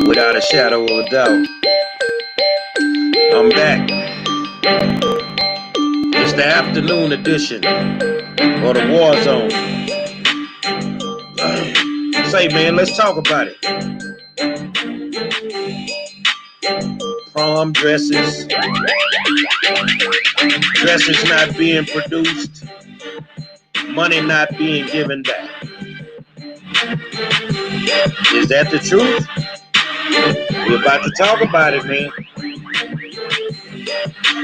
Without a shadow of a doubt, I'm back. It's the afternoon edition or the war zone. Say, man, let's talk about it. Prom dresses, dresses not being produced, money not being given back. Is that the truth? We're about to talk about it, man.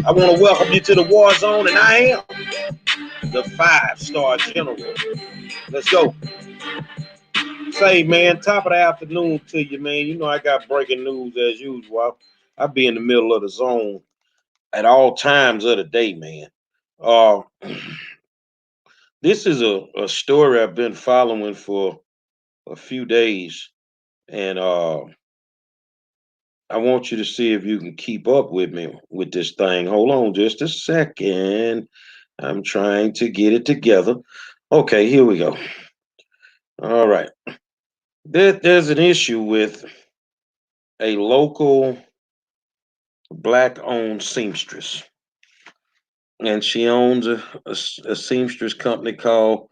I want to welcome you to the war zone, and I am the 5-star general. Let's go. Say, man, top of the afternoon to you, man. You know I got breaking news as usual. I be in the middle of the zone at all times of the day, man. Uh, this is a story I've been following for a few days, and I want you to see if you can keep up with me with this thing. Hold on just a second. I'm trying to get it together. Okay, here we go. All right. There's an issue with a local black owned seamstress, and she owns a seamstress company called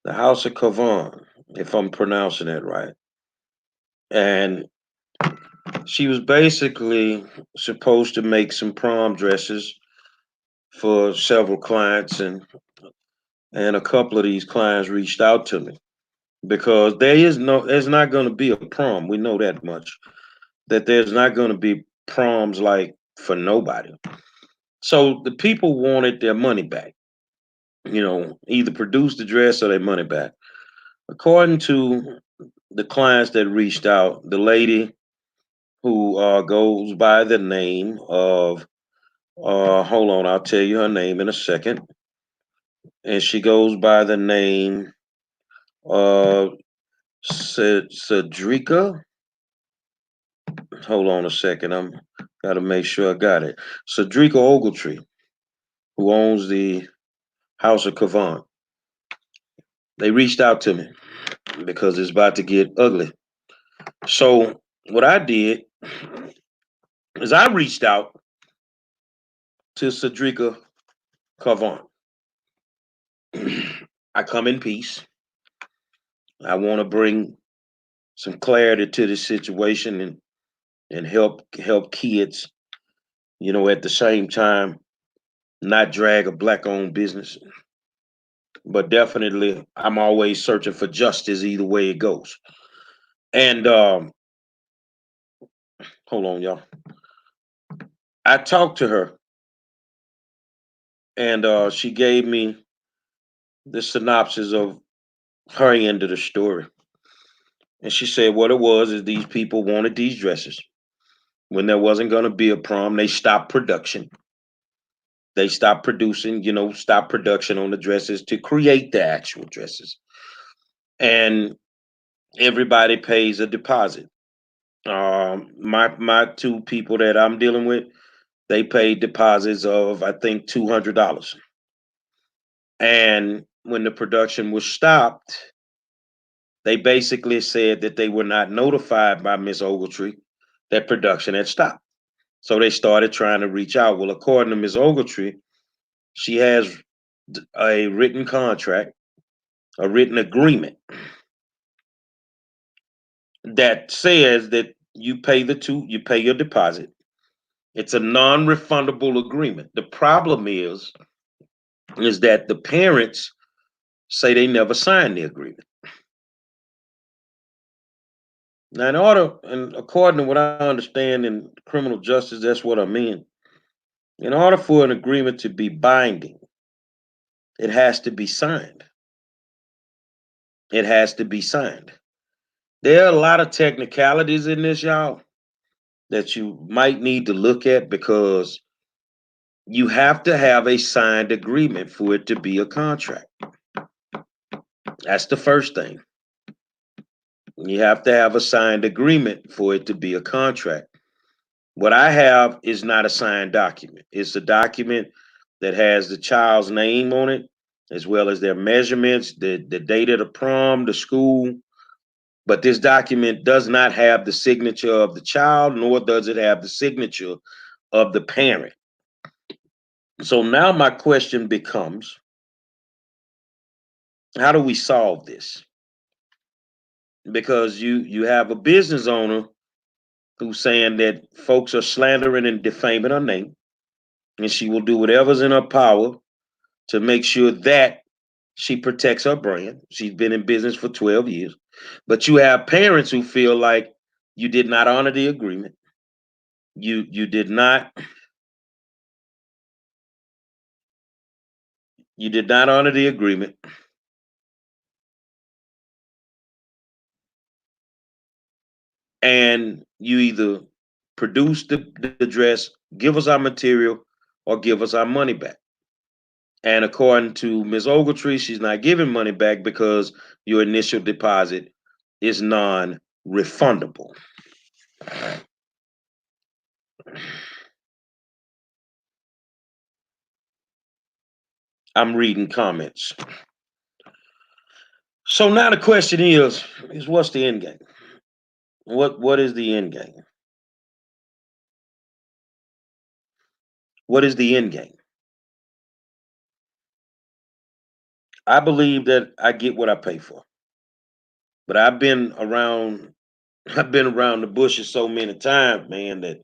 the House of Cavone, if I'm pronouncing that right. And she was basically supposed to make some prom dresses for several clients, and a couple of these clients reached out to me because there's not going to be a prom. We know that much. That there's not going to be proms like for nobody. So the people wanted their money back. Either produce the dress or their money back. According to the clients that reached out, the lady who goes by the name of, hold on, I'll tell you her name in a second. And she goes by the name of Cedrica. Hold on a second. I'm got to make sure I got it. Cedrica Ogletree, who owns the House of Cavan. They reached out to me because it's about to get ugly. So what I did is I reached out to Cedrica Cavan. I come in peace. I want to bring some clarity to the situation and help kids, at the same time, not drag a black owned business. But definitely I'm always searching for justice either way it goes. And hold on, y'all. I talked to her and she gave me the synopsis of her end of the story. And she said what it was is these people wanted these dresses. When there wasn't going to be a prom, they stopped production. They stopped producing, stopped production on the dresses to create the actual dresses. And everybody pays a deposit. My two people that I'm dealing with, they paid deposits of I think $200. And when the production was stopped, they basically said that they were not notified by Miss Ogletree that production had stopped. So they started trying to reach out. Well, according to Miss Ogletree, she has a written contract, a written agreement that says that you pay your deposit. It's a non-refundable agreement. The problem is that the parents say they never signed the agreement. Now, and according to what I understand in criminal justice, that's what I mean. In order for an agreement to be binding, it has to be signed. It has to be signed. There are a lot of technicalities in this, y'all, that you might need to look at because you have to have a signed agreement for it to be a contract. That's the first thing. You have to have a signed agreement for it to be a contract. What I have is not a signed document. It's a document that has the child's name on it, as well as their measurements, the date of the prom, the school, But this document does not have the signature of the child, nor does it have the signature of the parent. So now my question becomes, how do we solve this? Because you have a business owner who's saying that folks are slandering and defaming her name, and she will do whatever's in her power to make sure that she protects her brand. She's been in business for 12 years. But you have parents who feel like you did not honor the agreement. You did not honor the agreement, and you either produce the dress, give us our material, or give us our money back. And according to Ms. Ogletree, she's not giving money back because your initial deposit is non-refundable. I'm reading comments. So now the question is what's the end game? What is the end game? What is the end game? I believe that I get what I pay for. But I've been around the bushes so many times, man, that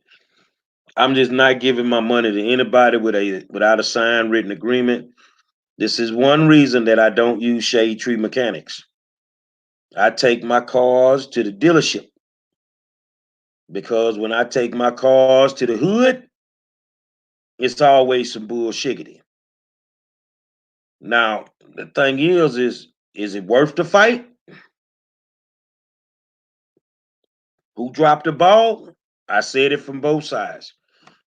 I'm just not giving my money to anybody without a signed written agreement. This is one reason that I don't use Shade Tree Mechanics. I take my cars to the dealership because when I take my cars to the hood, it's always some bullshiggity. Now, the thing is it worth the fight? Who dropped the ball? I said it from both sides.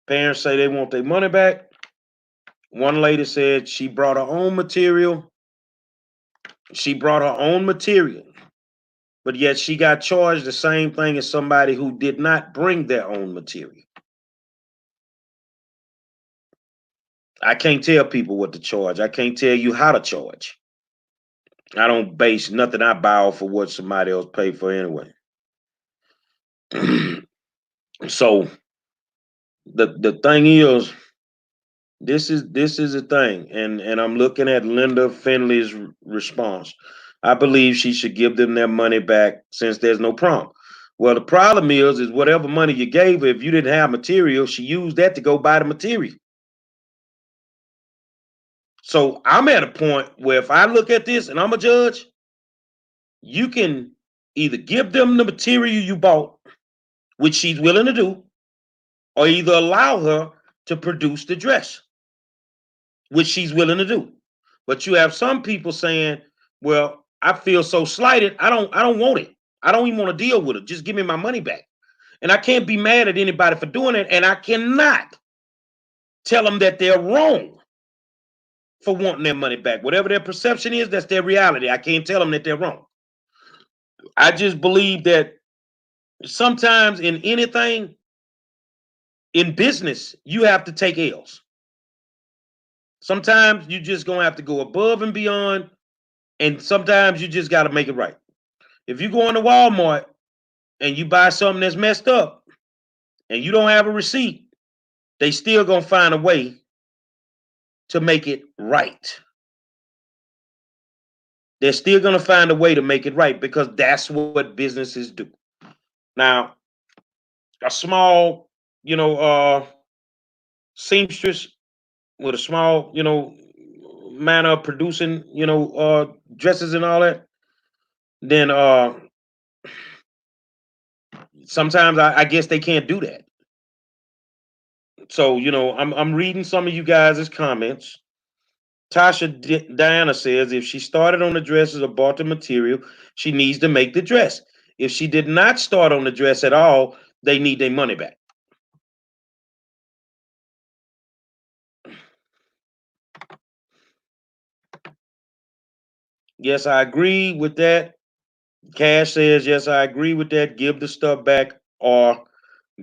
Parents say they want their money back. One lady said she brought her own material. She brought her own material, but yet she got charged the same thing as somebody who did not bring their own material. I can't tell people what to charge. I can't tell you how to charge. I don't base nothing I buy off of what somebody else paid for anyway. So the thing is, this is a thing, and I'm looking at Linda Finley's response. I believe she should give them their money back since there's no prom. Well, the problem is whatever money you gave her, if you didn't have material, she used that to go buy the material. So I'm at a point where if I look at this and I'm a judge, you can either give them the material you bought, which she's willing to do, or either allow her to produce the dress, which she's willing to do. But you have some people saying, "Well, I feel so slighted. I don't want it. I don't even want to deal with it. Just give me my money back." And I can't be mad at anybody for doing it, and I cannot tell them that they're wrong for wanting their money back. Whatever their perception is, that's their reality. I can't tell them that they're wrong. I just believe that sometimes in anything in business, you have to take L's. Sometimes you just gonna have to go above and beyond, and sometimes you just got to make it right. If you go into Walmart and you buy something that's messed up and you don't have a receipt, they still gonna find a way to make it right. They're still gonna find a way to make it right because that's what businesses do. Now, a small, seamstress with a small, manner of producing, dresses and all that, then sometimes I guess they can't do that. So, I'm reading some of you guys' comments. Diana says if she started on the dresses or bought the material, she needs to make the dress. If she did not start on the dress at all, they need their money back. Yes, I agree with that. Cash says, yes, I agree with that. Give the stuff back or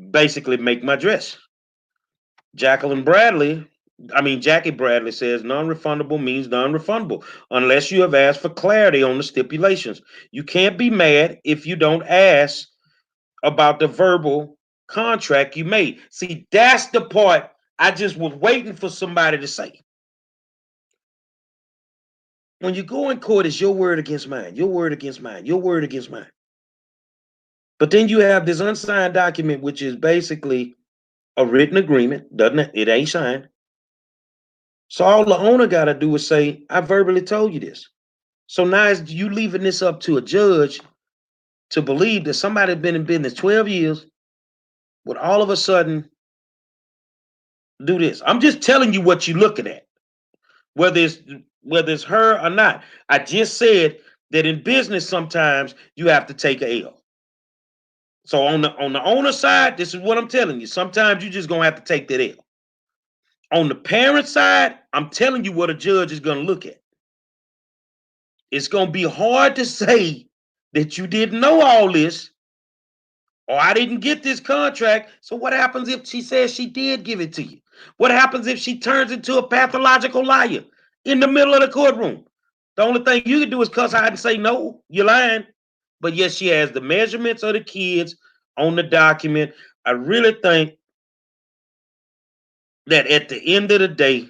basically make my dress. Jacqueline Bradley Jackie Bradley says non-refundable means non-refundable unless you have asked for clarity on the stipulations. You can't be mad if you don't ask about the verbal contract you made. See, that's the part I just was waiting for somebody to say. When you go in court, it's your word against mine, your word against mine, your word against mine. But then you have this unsigned document, which is basically a written agreement, doesn't it? It ain't signed. So all the owner got to do is say, I verbally told you this. So now is you leaving this up to a judge to believe that somebody been in business 12 years would all of a sudden do this. I'm just telling you what you're looking at, whether it's whether it's her or not. I just said that in business sometimes you have to take a L. So on the owner side, this is what I'm telling you. Sometimes you just gonna have to take that L. On the parent side, I'm telling you what a judge is gonna look at. It's gonna be hard to say that you didn't know all this or I didn't get this contract. So what happens if she says she did give it to you? What happens if she turns into a pathological liar in the middle of the courtroom? The only thing you can do is cuss out and say, no, you're lying. But yes, she has the measurements of the kids on the document. I really think that at the end of the day,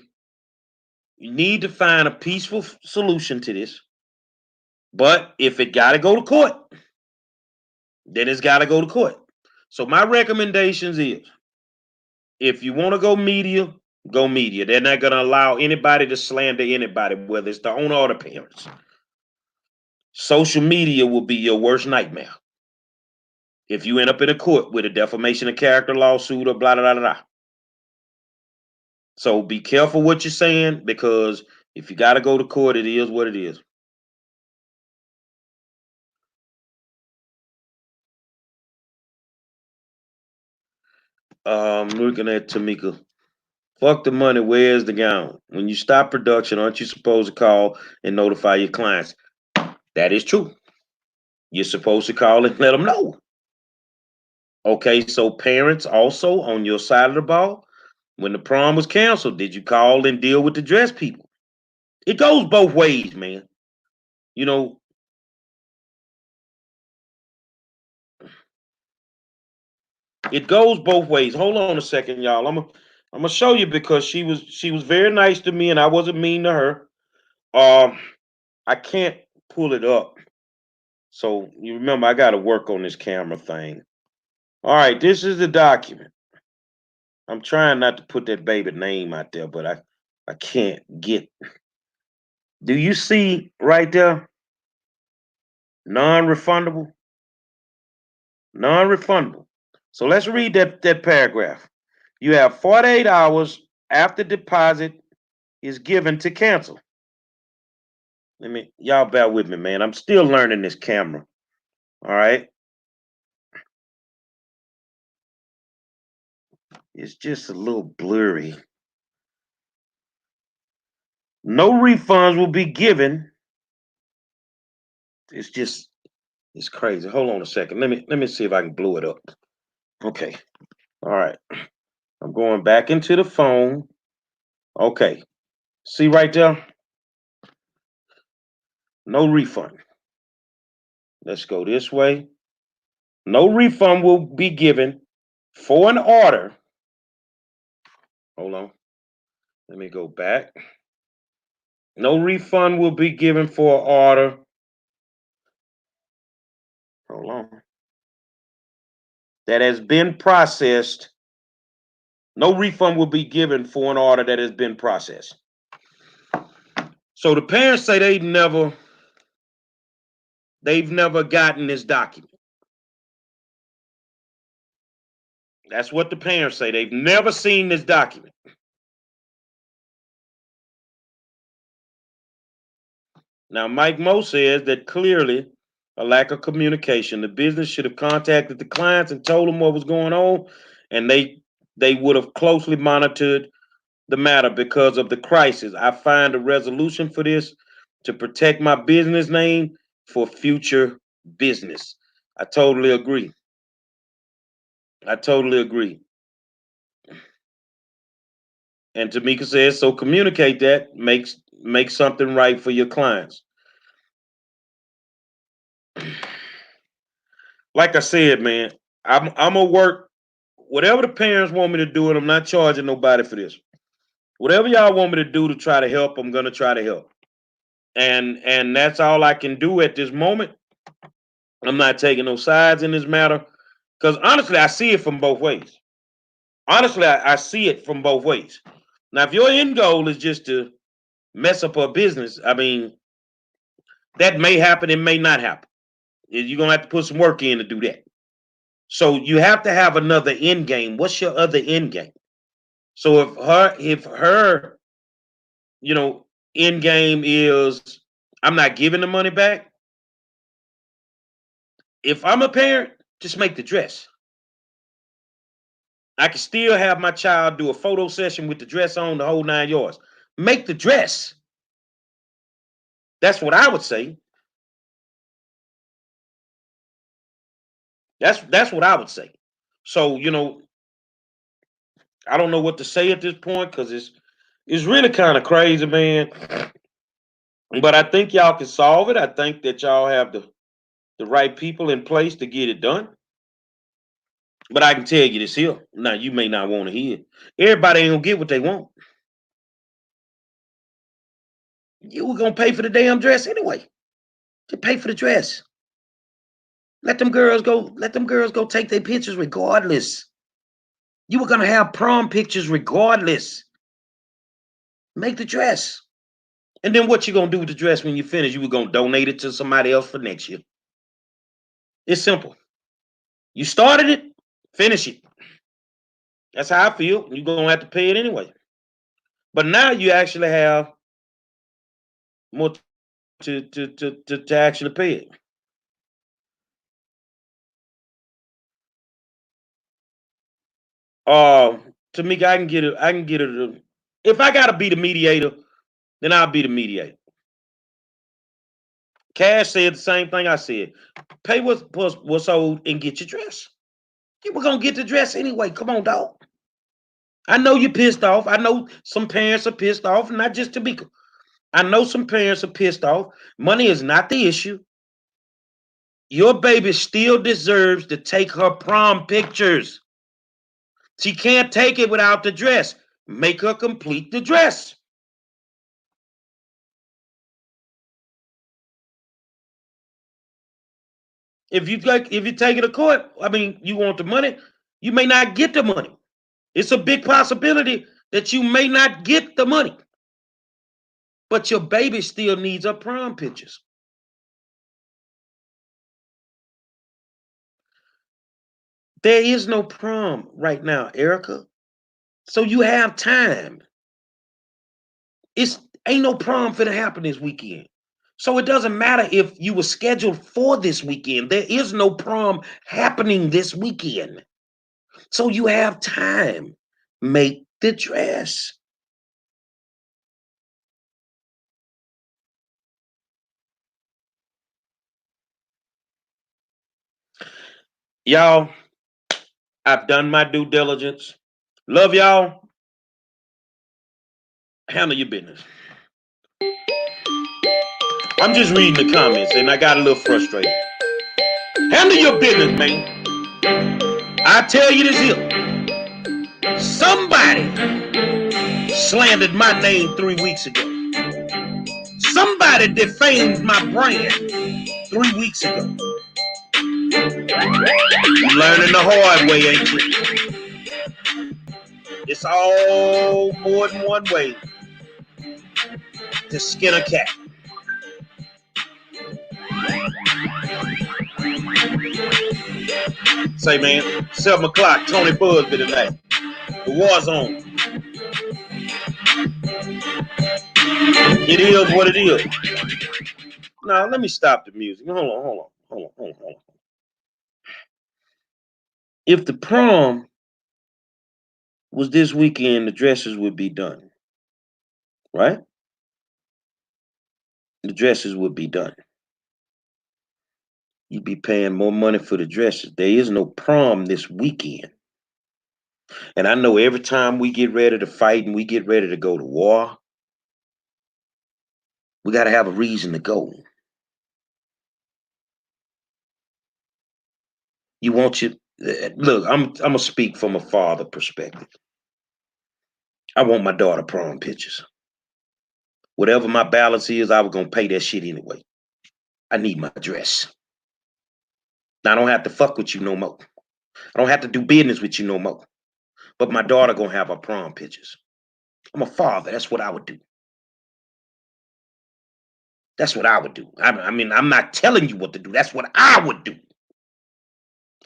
you need to find a peaceful solution to this. But if it got to go to court, then it's got to go to court. So my recommendations is if you want to go media, go media. They're not going to allow anybody to slander anybody, whether it's the owner or the parents. Social media will be your worst nightmare if you end up in a court with a defamation of character lawsuit or blah, blah, blah, blah. So be careful what you're saying because if you got to go to court, it is what it is. Looking at Tamika. Fuck the money. Where's the gown? When you stop production, aren't you supposed to call and notify your clients? That is true. You're supposed to call and let them know. Okay, so parents also on your side of the ball. When the prom was canceled, did you call and deal with the dress people? It goes both ways, man. You know, it goes both ways. Hold on a second, y'all. I'm gonna show you because she was very nice to me and I wasn't mean to her. Um, I can't pull it up. So you remember I gotta work on this camera thing. All right, this is the document. I'm trying not to put that baby name out there, but I can't get. Do you see right there? Non-refundable. Non-refundable. So let's read that paragraph. You have 48 hours after deposit is given to cancel. Let me y'all bear with me, man. I'm still learning this camera. All right. It's just a little blurry. No refunds will be given. It's just it's crazy. Hold on a second. Let me see if I can blow it up. Okay. All right. I'm going back into the phone. Okay. See right there? No refund. Let's go this way. No refund will be given for an order. Hold on. Let me go back. No refund will be given for an order. Hold on. That has been processed. No refund will be given for an order that has been processed. So the parents say they've never gotten this document. That's what the parents say. They've never seen this document. Now, Mike Moe says that clearly a lack of communication. The business should have contacted the clients and told them what was going on, and they would have closely monitored the matter because of the crisis. I find a resolution for this to protect my business name for future business. I totally agree. I totally agree. And Tamika says, so communicate that, make something right for your clients. Like I said, man, I'm gonna work whatever the parents want me to do, and I'm not charging nobody for this. Whatever y'all want me to do to try to help, I'm gonna try to help. And that's all I can do at this moment. I'm not taking no sides in this matter. Because honestly, I see it from both ways. Honestly, I see it from both ways. Now, if your end goal is just to mess up her business, I mean, that may happen, it may not happen. You're gonna have to put some work in to do that. So you have to have another end game. What's your other end game? So if her, you know, end game is I'm not giving the money back. If I'm a parent, just make the dress. I can still have my child do a photo session with the dress on the whole 9 yards. Make the dress. That's what I would say. That's what I would say. So I don't know what to say at this point because it's really kind of crazy, man. But I think y'all can solve it. I think that y'all have the right people in place to get it done. But I can tell you this here. Now you may not want to hear it. Everybody ain't gonna get what they want. You were gonna pay for the damn dress anyway. Just pay for the dress. Let them girls go. Let them girls go take their pictures regardless. You were gonna have prom pictures regardless. Make the dress. And then what you gonna do with the dress when you finish? You were gonna donate it to somebody else for next year. It's simple. You started it, finish it. That's how I feel. You're gonna have to pay it anyway. But now you actually have more to actually pay it. Uh Tamika, I can get it. I can get it. If I gotta be the mediator, then I'll be the mediator. Cash said the same thing I said. Pay what's owed and get your dress. You were gonna get the dress anyway. Come on, dog. I know you're pissed off. I know some parents are pissed off, not just Tamika. I know some parents are pissed off. Money is not the issue. Your baby still deserves to take her prom pictures. She can't take it without the dress. Make her complete the dress. If you take it to court, I mean, you want the money, you may not get the money. It's a big possibility that you may not get the money. But your baby still needs her prom pictures. There is no prom right now, Erica. So you have time. It's ain't no prom finna happen this weekend. So it doesn't matter if you were scheduled for this weekend. There is no prom happening this weekend. So you have time. Make the dress. Y'all, I've done my due diligence. Love y'all. Handle your business. I'm just reading the comments and I got a little frustrated. Handle your business, man. I tell you this here. Somebody slandered my name 3 weeks ago. Somebody defamed my brand 3 weeks ago. You learning the hard way, ain't you? It's all more than one way to skin a cat. Say, man, 7 o'clock, Tony Busby tonight. The war's on. It is what it is. Now, let me stop the music. Hold on. If the prom was this weekend, the dresses would be done, right? The dresses would be done. You'd be paying more money for the dresses. There is no prom this weekend. And I know every time we get ready to fight and we get ready to go to war, we got to have a reason to go. You want your look. I'm gonna speak from a father perspective. I want my daughter prom pictures. Whatever my balance is, I was gonna pay that shit anyway. I need my dress. Now, I don't have to fuck with you no more. I don't have to do business with you no more. But my daughter gonna have her prom pictures. I'm a father. That's what I would do. That's what I would do. I mean, I'm not telling you what to do. That's what I would do.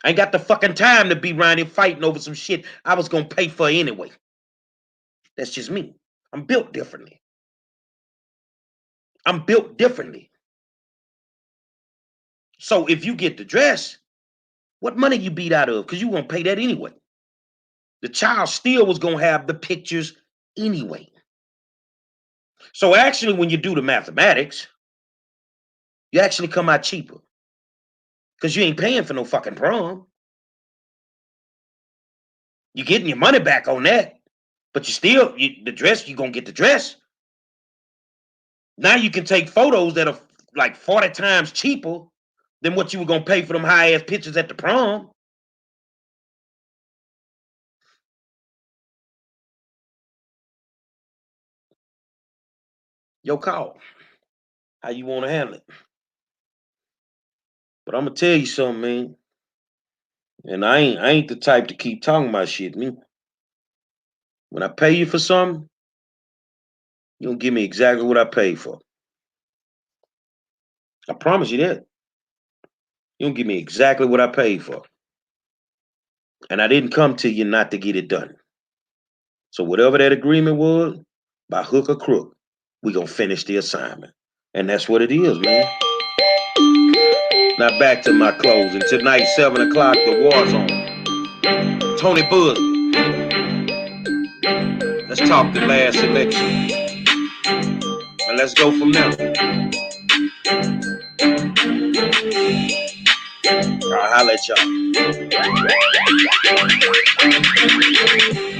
I ain't got the fucking time to be around here fighting over some shit I was gonna pay for anyway. That's just me. I'm built differently. I'm built differently. So if you get the dress, what money you beat out of? Because you won't pay that anyway. The child still was gonna have the pictures anyway. So actually, when you do the mathematics, you actually come out cheaper. Because you ain't paying for no fucking prom. You're getting your money back on that. But the dress, you're gonna get the dress. Now you can take photos that are like 40 times cheaper than what you were gonna pay for them high ass pictures at the prom. Your call. How you want to handle it. But I'm gonna tell you something, man. And I ain't the type to keep talking about shit, man. When I pay you for something, you gonna give me exactly what I paid for. I promise you that. You gonna give me exactly what I paid for. And I didn't come to you not to get it done. So whatever that agreement was, by hook or crook, we gonna finish the assignment. And that's what it is, man. Now back to my closing. Tonight, 7 o'clock, the war zone. Tony Busby. Let's talk the last election. And let's go from there. I'll holler at y'all.